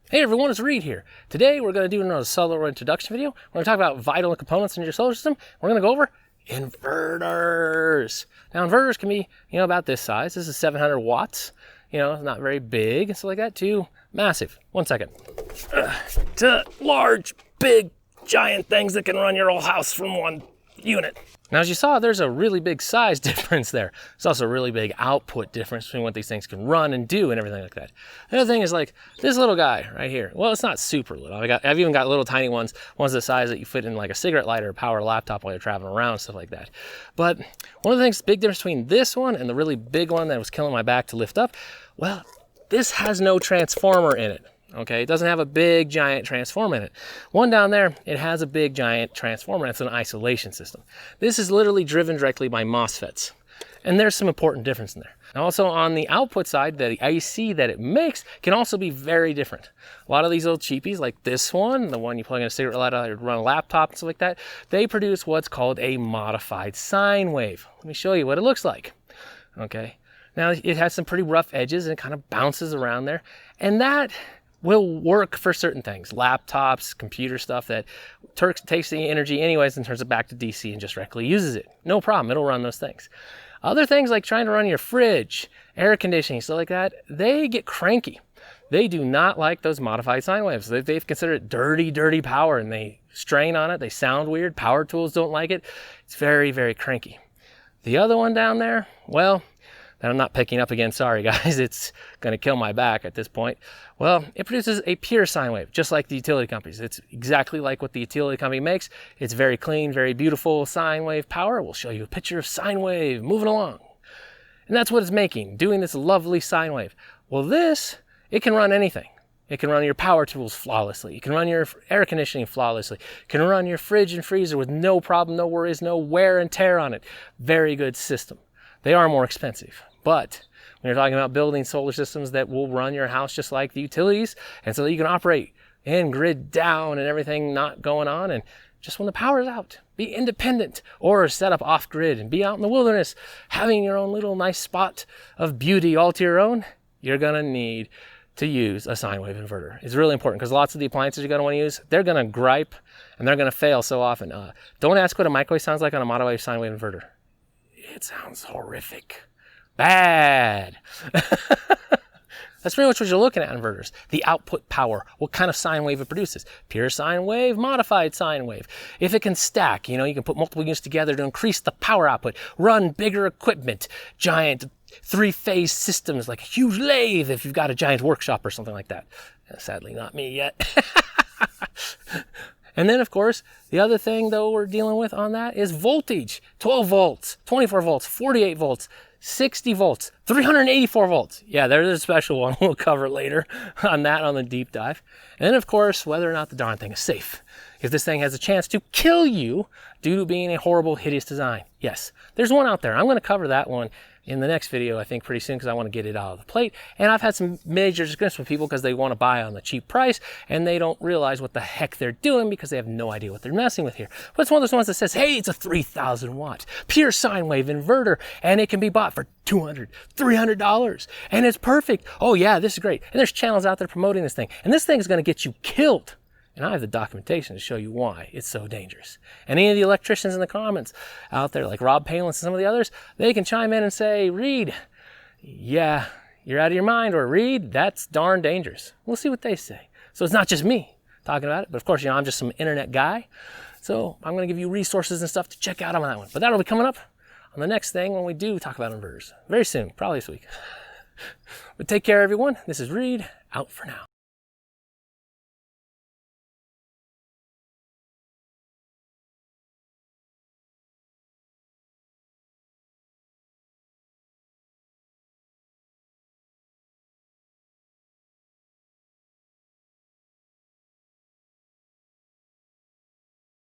Hey everyone, it's Reed here. Today we're going to do another solar introduction video. We're going to talk about vital components in your solar system. We're going to go over inverters. Now inverters can be, about this size. This is 700 watts. It's not very big and stuff like that, to massive. 1 second. To large, big, giant things that can run your whole house from one unit. Now, as you saw, there's a really big size difference there. There's also a really big output difference between what these things can run and do and everything like that. The other thing is like this little guy right here. Well, it's not super little. I've even got little tiny ones the size that you fit in like a cigarette lighter or power laptop while you're traveling around, stuff like that. But one of the things, big difference between this one and the really big one that was killing my back to lift up, well, this has no transformer in it. Okay, it doesn't have a big giant transformer in it. One down there, it has a big giant transformer. It's an isolation system. This is literally driven directly by MOSFETs. And there's some important difference in there. Now also on the output side, the IC that it makes can also be very different. A lot of these little cheapies, like this one, the one you plug in a cigarette lighter to run a laptop and stuff like that, they produce what's called a modified sine wave. Let me show you what it looks like. Okay, now it has some pretty rough edges and it kind of bounces around there. And that will work for certain things, laptops, computer stuff that takes the energy anyways and turns it back to DC and just directly uses it. No problem, it'll run those things. Other things like trying to run your fridge, air conditioning, stuff like that, they get cranky. They do not like those modified sine waves. They've considered it dirty, dirty power and they strain on it. They sound weird. Power tools don't like it. It's very, very cranky. The other one down there, well, that I'm not picking up again, sorry guys, it's going to kill my back at this point. Well, it produces a pure sine wave, just like the utility companies. It's exactly like what the utility company makes. It's very clean, very beautiful sine wave power. We'll show you a picture of sine wave moving along. And that's what it's making, doing this lovely sine wave. Well, this, it can run anything. It can run your power tools flawlessly. It can run your air conditioning flawlessly. It can run your fridge and freezer with no problem, no worries, no wear and tear on it. Very good system. They are more expensive, but when you're talking about building solar systems that will run your house just like the utilities, and so that you can operate in grid down and everything not going on, and just when the power is out, be independent or set up off grid and be out in the wilderness, having your own little nice spot of beauty all to your own, you're gonna need to use a sine wave inverter. It's really important because lots of the appliances you're gonna wanna use, they're gonna gripe and they're gonna fail so often. Don't ask what a microwave sounds like on a modified sine wave inverter. It sounds horrific. Bad. That's pretty much what you're looking at in inverters. The output power, what kind of sine wave it produces. Pure sine wave, modified sine wave. If it can stack, you can put multiple units together to increase the power output, run bigger equipment, giant three-phase systems like a huge lathe if you've got a giant workshop or something like that. Sadly, not me yet. And then, of course, the other thing, though, we're dealing with on that is voltage. 12 volts, 24 volts, 48 volts, 60 volts, 384 volts. Yeah, there's a special one we'll cover later on that on the deep dive. And then, of course, whether or not the darn thing is safe. If this thing has a chance to kill you due to being a horrible, hideous design. Yes, there's one out there. I'm going to cover that one in the next video, I think, pretty soon because I want to get it out of the plate. And I've had some major disagreements with people because they want to buy on the cheap price and they don't realize what the heck they're doing because they have no idea what they're messing with here. But it's one of those ones that says, hey, it's a 3,000 watt pure sine wave inverter and it can be bought for $200, $300 and it's perfect. Oh yeah, this is great. And there's channels out there promoting this thing. And this thing is going to get you killed. And I have the documentation to show you why it's so dangerous. And any of the electricians in the comments out there, like Rob Palin and some of the others, they can chime in and say, Reed, yeah, you're out of your mind, or Reed, that's darn dangerous. We'll see what they say. So it's not just me talking about it, but of course, I'm just some internet guy. So I'm gonna give you resources and stuff to check out on that one. But that'll be coming up on the next thing when we do talk about inverters. Very soon, probably this week. But take care, everyone. This is Reed, out for now.